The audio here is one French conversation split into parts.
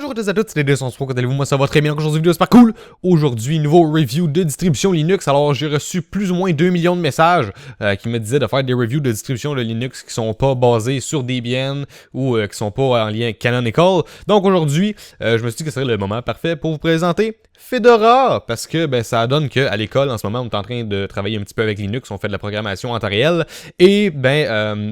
Bonjour à tous et à toutes, c'est Dédé, comment allez-vous? Moi ça va très bien, aujourd'hui vidéo super cool. Aujourd'hui, nouveau review de distribution Linux. Alors j'ai reçu plus ou moins 2 millions de messages qui me disaient de faire des reviews de distribution de Linux qui sont pas basés sur Debian ou qui sont pas en lien avec Canonical. Donc aujourd'hui, je me suis dit que ce serait le moment parfait pour vous présenter Fedora, parce que ça donne qu'à l'école, en ce moment, on est en train de travailler un petit peu avec Linux, on fait de la programmation en temps réel, et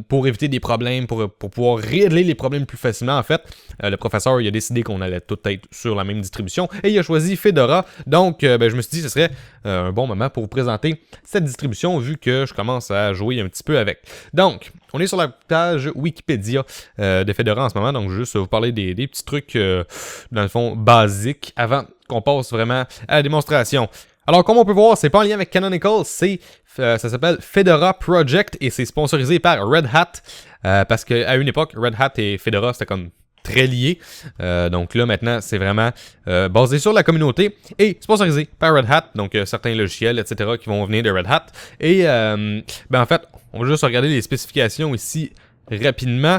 pour éviter des problèmes, pour pouvoir régler les problèmes plus facilement, en fait, le professeur il a décidé qu'on allait tout être sur la même distribution, et il a choisi Fedora, donc je me suis dit que ce serait un bon moment pour vous présenter cette distribution, vu que je commence à jouer un petit peu avec. Donc, on est sur la page Wikipédia de Fedora en ce moment, donc juste vous parler des petits trucs, dans le fond, basiques, avant qu'on passe vraiment à la démonstration. Alors, comme on peut voir, c'est pas en lien avec Canonical, ça s'appelle Fedora Project et c'est sponsorisé par Red Hat, parce qu'à une époque, Red Hat et Fedora, c'était comme très lié. Donc là, maintenant, c'est vraiment basé sur la communauté et sponsorisé par Red Hat. Donc, certains logiciels, etc., qui vont venir de Red Hat. Et, en fait, on va juste regarder les spécifications ici rapidement.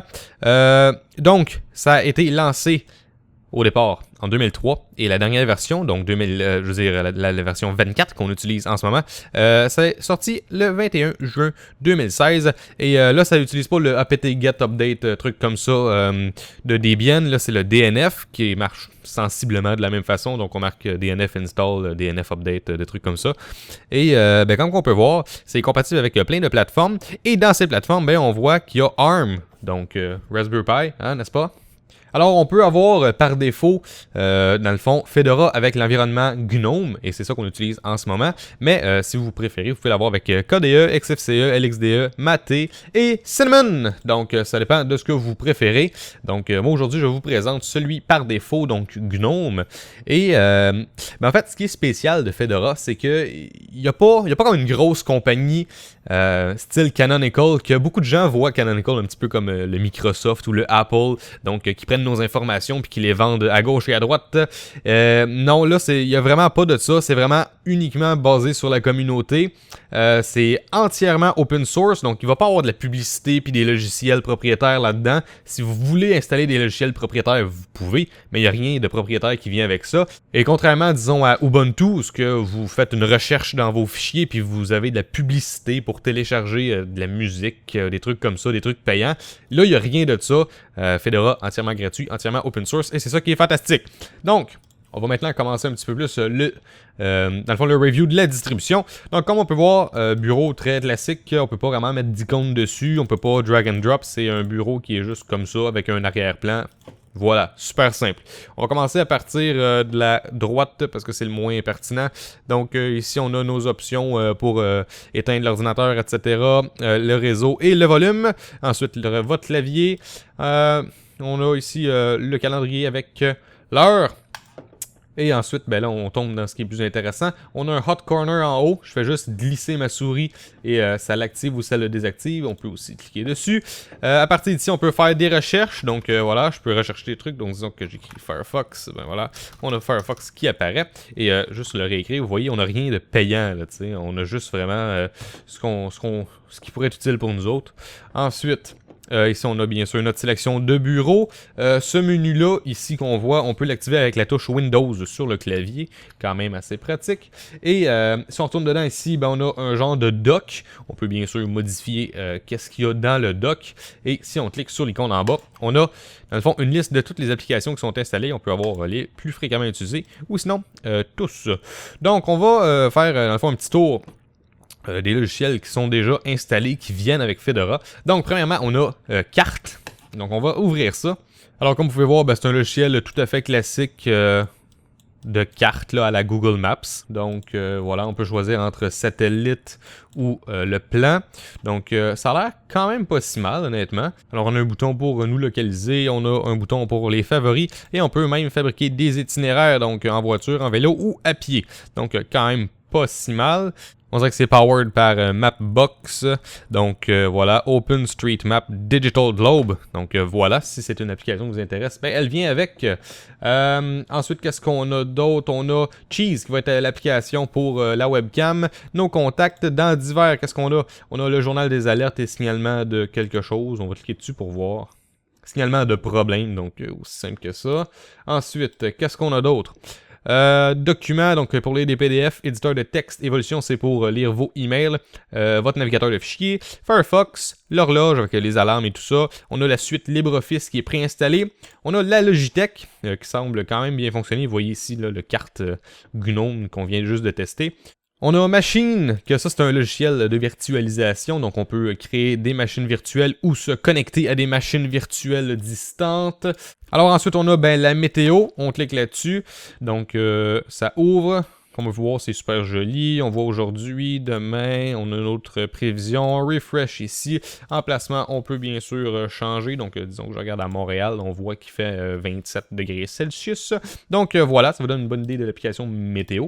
Donc, ça a été lancé au départ en 2003 et la dernière version, donc la version 24 qu'on utilise en ce moment, c'est sorti le 21 juin 2016 et là ça n'utilise pas le apt-get update, truc comme ça de Debian, là c'est le DNF qui marche sensiblement de la même façon, donc on marque DNF install, DNF update, des trucs comme ça. Et comme on peut voir, c'est compatible avec plein de plateformes et dans ces plateformes, on voit qu'il y a ARM, donc Raspberry Pi, hein, n'est-ce pas? Alors, on peut avoir par défaut, dans le fond, Fedora avec l'environnement GNOME, et c'est ça qu'on utilise en ce moment. Mais si vous préférez, vous pouvez l'avoir avec KDE, XFCE, LXDE, Mate et Cinnamon. Donc, ça dépend de ce que vous préférez. Donc, moi, aujourd'hui, je vous présente celui par défaut, donc GNOME. Et, en fait, ce qui est spécial de Fedora, c'est qu'il n'y a pas comme une grosse compagnie style Canonical, que beaucoup de gens voient Canonical un petit peu comme le Microsoft ou le Apple, donc qui prennent nos informations puis qui les vendent à gauche et à droite. Non, là, il n'y a vraiment pas de ça. C'est vraiment uniquement basé sur la communauté. C'est entièrement open source, donc il ne va pas avoir de la publicité puis des logiciels propriétaires là-dedans. Si vous voulez installer des logiciels propriétaires, vous pouvez, mais il n'y a rien de propriétaire qui vient avec ça. Et contrairement, disons, à Ubuntu, où ce que vous faites une recherche dans vos fichiers puis vous avez de la publicité pour télécharger de la musique, des trucs comme ça, des trucs payants, là, il n'y a rien de ça. Fedora, entièrement gratuit, entièrement open source, et c'est ça qui est fantastique. Donc, on va maintenant commencer un petit peu plus dans le fond, le review de la distribution. Donc, comme on peut voir, bureau très classique, on peut pas vraiment mettre d'icône dessus, on peut pas drag and drop, c'est un bureau qui est juste comme ça, avec un arrière-plan. Voilà, super simple. On va commencer à partir de la droite parce que c'est le moins pertinent. Donc ici, on a nos options pour éteindre l'ordinateur, etc. Le réseau et le volume. Ensuite, votre clavier. On a ici le calendrier avec l'heure. Et ensuite, là, on tombe dans ce qui est plus intéressant. On a un hot corner en haut. Je fais juste glisser ma souris et ça l'active ou ça le désactive. On peut aussi cliquer dessus. À partir d'ici, on peut faire des recherches. Donc voilà, je peux rechercher des trucs. Donc disons que j'écris Firefox. Voilà, on a Firefox qui apparaît. Et juste le réécrire, vous voyez, on n'a rien de payant. Là, on a juste vraiment ce qui pourrait être utile pour nous autres. Ensuite, ici, on a bien sûr notre sélection de bureau. Ce menu-là, ici qu'on voit, on peut l'activer avec la touche Windows sur le clavier. Quand même assez pratique. Et si on retourne dedans ici, on a un genre de dock. On peut bien sûr modifier qu'est-ce qu'il y a dans le dock. Et si on clique sur l'icône en bas, on a, dans le fond, une liste de toutes les applications qui sont installées. On peut avoir les plus fréquemment utilisées ou sinon, tous. Donc, on va faire, dans le fond, un petit tour des logiciels qui sont déjà installés, qui viennent avec Fedora. Donc, premièrement, on a Carte. Donc, on va ouvrir ça. Alors, comme vous pouvez voir, c'est un logiciel tout à fait classique de carte là, à la Google Maps. Donc, voilà, on peut choisir entre satellite ou le plan. Donc, ça a l'air quand même pas si mal, honnêtement. Alors, on a un bouton pour nous localiser, on a un bouton pour les favoris, et on peut même fabriquer des itinéraires, donc en voiture, en vélo ou à pied. Donc, quand même pas si mal. On dirait que c'est powered par Mapbox, donc voilà, OpenStreetMap Digital Globe, donc voilà, si c'est une application qui vous intéresse, elle vient avec. Ensuite, qu'est-ce qu'on a d'autre? On a Cheese, qui va être l'application pour la webcam, nos contacts, dans divers, qu'est-ce qu'on a? On a le journal des alertes et signalements de quelque chose, on va cliquer dessus pour voir signalement de problème, donc aussi simple que ça. Ensuite, qu'est-ce qu'on a d'autre? Documents, donc pour lire des PDF, éditeur de texte, évolution, c'est pour lire vos emails, votre navigateur de fichiers, Firefox, l'horloge avec les alarmes et tout ça. On a la suite LibreOffice qui est préinstallée. On a la Logitech qui semble quand même bien fonctionner. Vous voyez ici là, le carte GNOME qu'on vient juste de tester. On a Machine, que ça c'est un logiciel de virtualisation, donc on peut créer des machines virtuelles ou se connecter à des machines virtuelles distantes. Alors ensuite on a la météo, on clique là-dessus, donc ça ouvre, comme on peut voir c'est super joli, on voit aujourd'hui, demain, on a une autre prévision, refresh ici, emplacement on peut bien sûr changer, donc disons que je regarde à Montréal, on voit qu'il fait 27 degrés Celsius, donc voilà, ça vous donne une bonne idée de l'application météo.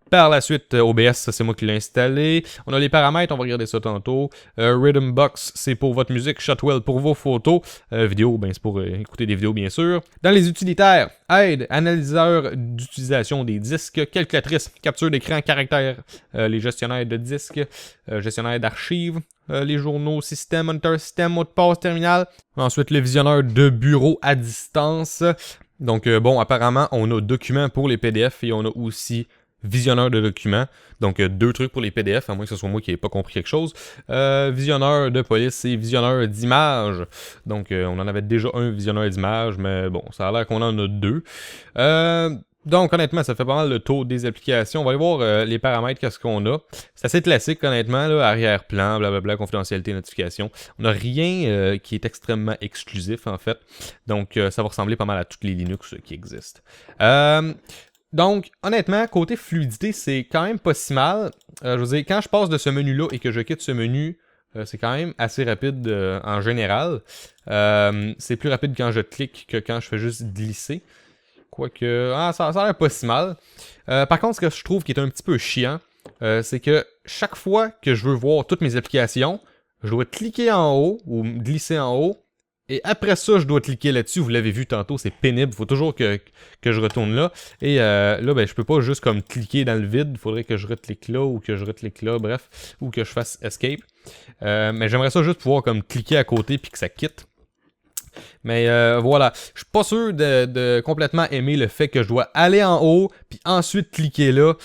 Par la suite, OBS, ça c'est moi qui l'ai installé. On a les paramètres, on va regarder ça tantôt. Rhythmbox, c'est pour votre musique. Shotwell pour vos photos. Vidéo, c'est pour écouter des vidéos bien sûr. Dans les utilitaires, aide, analyseur d'utilisation des disques, calculatrice, capture d'écran, caractère, les gestionnaires de disques, gestionnaire d'archives, les journaux, système, moniteur, système, mot de passe, terminal. Ensuite, le visionneur de bureau à distance. Donc apparemment, on a documents pour les PDF et on a aussi visionneur de documents, donc deux trucs pour les PDF, à moins que ce soit moi qui n'ai pas compris quelque chose. Visionneur de police et visionneur d'images. Donc on en avait déjà un visionneur d'images, mais bon, ça a l'air qu'on en a deux. Donc honnêtement, ça fait pas mal le tour des applications. On va aller voir les paramètres, qu'est-ce qu'on a. C'est assez classique honnêtement, là, arrière-plan, blablabla, confidentialité, notification. On n'a rien qui est extrêmement exclusif en fait. Donc ça va ressembler pas mal à toutes les Linux qui existent. Donc, honnêtement, côté fluidité, c'est quand même pas si mal. Je veux dire, quand je passe de ce menu-là et que je quitte ce menu, c'est quand même assez rapide en général. C'est plus rapide quand je clique que quand je fais juste glisser. Quoique, ça a l'air pas si mal. Par contre, ce que je trouve qui est un petit peu chiant, c'est que chaque fois que je veux voir toutes mes applications, je dois cliquer en haut ou glisser en haut. Et après ça, je dois cliquer là-dessus. Vous l'avez vu tantôt, c'est pénible. Il faut toujours que je retourne là. Et là, je peux pas juste comme cliquer dans le vide. Il faudrait que je reclique là ou que je reclique là, bref. Ou que je fasse Escape. Mais j'aimerais ça juste pouvoir comme cliquer à côté puis que ça quitte. Mais voilà, je suis pas sûr de complètement aimer le fait que je dois aller en haut puis ensuite cliquer là.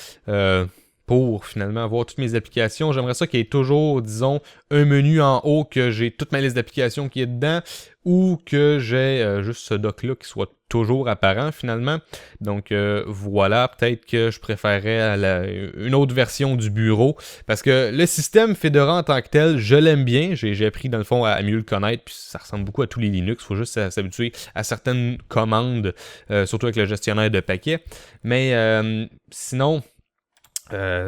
Pour finalement avoir toutes mes applications. J'aimerais ça qu'il y ait toujours, disons, un menu en haut que j'ai toute ma liste d'applications qui est dedans ou que j'ai juste ce doc-là qui soit toujours apparent finalement. Donc voilà, peut-être que je préférerais une autre version du bureau parce que le système Fedora en tant que tel, je l'aime bien. J'ai appris dans le fond à mieux le connaître puis ça ressemble beaucoup à tous les Linux. Il faut juste s'habituer à certaines commandes, surtout avec le gestionnaire de paquets. Mais sinon...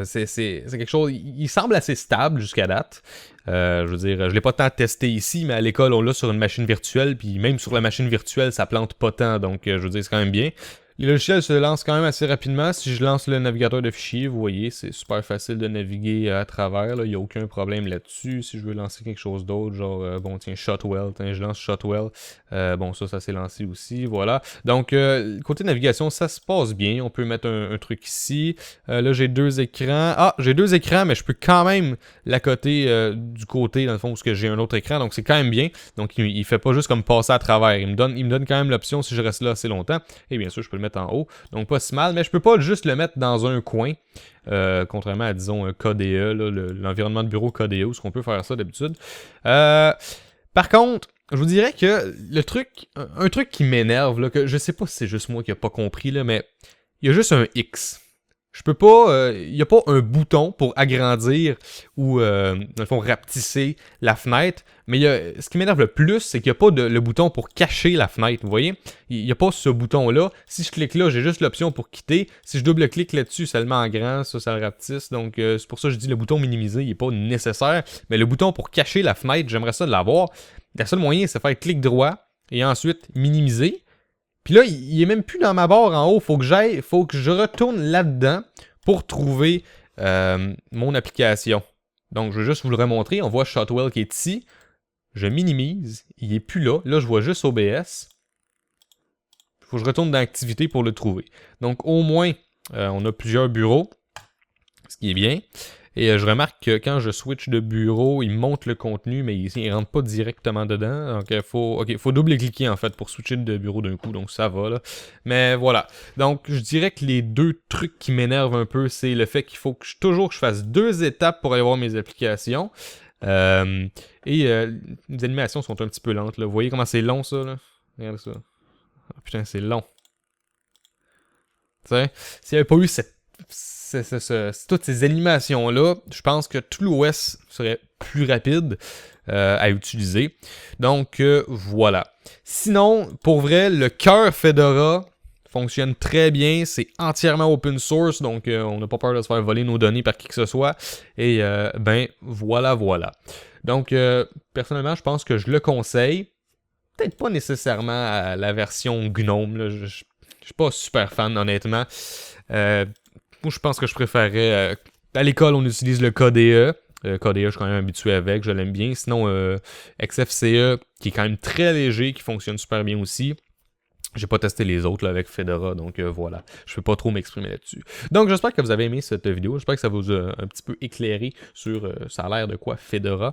c'est quelque chose, il semble assez stable jusqu'à date. Je veux dire, je l'ai pas tant testé ici, mais à l'école, on l'a sur une machine virtuelle, puis même sur la machine virtuelle, ça plante pas tant, donc je veux dire, c'est quand même bien. Les logiciels se lancent quand même assez rapidement. Si je lance le navigateur de fichiers, vous voyez, c'est super facile de naviguer à travers. Il n'y a aucun problème là-dessus. Si je veux lancer quelque chose d'autre, genre, Shotwell, je lance Shotwell. Ça s'est lancé aussi, voilà. Donc, côté navigation, ça se passe bien. On peut mettre un truc ici. Là, j'ai deux écrans. J'ai deux écrans, mais je peux quand même l'accoter du côté, dans le fond, où j'ai un autre écran. Donc, c'est quand même bien. Donc, il fait pas juste comme passer à travers. Il me donne quand même l'option si je reste là assez longtemps. Et bien sûr, je peux le mettre en haut, donc pas si mal, mais je peux pas juste le mettre dans un coin, contrairement à, disons, un KDE, l'environnement de bureau KDE, où on peut faire ça d'habitude. Par contre, je vous dirais que un truc qui m'énerve, là, que je sais pas si c'est juste moi qui a pas compris, là, mais il y a juste un X. Je peux pas, il n'y a pas un bouton pour agrandir ou, dans le fond, rapetisser la fenêtre. Mais ce qui m'énerve le plus, c'est qu'il n'y a pas le bouton pour cacher la fenêtre. Vous voyez? Il n'y a pas ce bouton-là. Si je clique là, j'ai juste l'option pour quitter. Si je double-clique là-dessus, ça le met en grand, ça le rapetisse. Donc, c'est pour ça que je dis le bouton minimiser, il n'est pas nécessaire. Mais le bouton pour cacher la fenêtre, j'aimerais ça l'avoir. Le seul moyen, c'est faire clic droit et ensuite minimiser. Puis là, il est même plus dans ma barre en haut. Faut que je retourne là-dedans pour trouver mon application. Donc, je vais juste vous le remontrer. On voit Shotwell qui est ici. Je minimise. Il est plus là. Là, je vois juste OBS. Il faut que je retourne dans Activité pour le trouver. Donc, au moins, on a plusieurs bureaux. Ce qui est bien. Et je remarque que quand je switch de bureau, il monte le contenu, mais il rentre pas directement dedans. Donc, faut double-cliquer en fait pour switcher de bureau d'un coup, donc ça va là. Mais voilà. Donc, je dirais que les deux trucs qui m'énervent un peu, c'est le fait qu'il faut que toujours que je fasse 2 étapes pour aller voir mes applications. Les animations sont un petit peu lentes là. Vous voyez comment c'est long ça là? Regardez ça. Oh, putain, c'est long. Tu sais, s'il n'y avait pas eu toutes ces animations-là, je pense que tout l'OS serait plus rapide à utiliser. Donc, voilà. Sinon, pour vrai, le cœur Fedora fonctionne très bien. C'est entièrement open source, donc on n'a pas peur de se faire voler nos données par qui que ce soit. Et ben, voilà. Donc, personnellement, je pense que je le conseille. Peut-être pas nécessairement à la version GNOME. Là. Je suis pas super fan, honnêtement. Moi, je pense que je préférerais... à l'école, on utilise le KDE. KDE, je suis quand même habitué avec, je l'aime bien. Sinon, XFCE, qui est quand même très léger, qui fonctionne super bien aussi. J'ai pas testé les autres là, avec Fedora, donc voilà. Je peux pas trop m'exprimer là-dessus. Donc j'espère que vous avez aimé cette vidéo. J'espère que ça vous a un petit peu éclairé sur ça a l'air de quoi Fedora.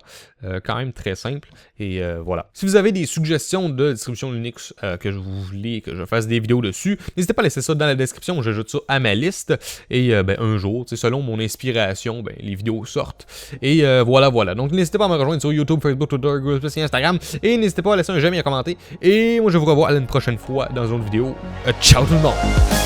Quand même très simple. Et voilà. Si vous avez des suggestions de distribution Linux que vous voulez que je fasse des vidéos dessus, n'hésitez pas à laisser ça dans la description. J'ajoute ça à ma liste. Et ben, un jour, selon mon inspiration, ben, les vidéos sortent. Et voilà. Donc n'hésitez pas à me rejoindre sur YouTube, Facebook, Twitter, Google+, et Instagram. Et n'hésitez pas à laisser un j'aime et à commenter. Et moi je vous revois à une prochaine fois dans une autre vidéo. Ciao tout le monde!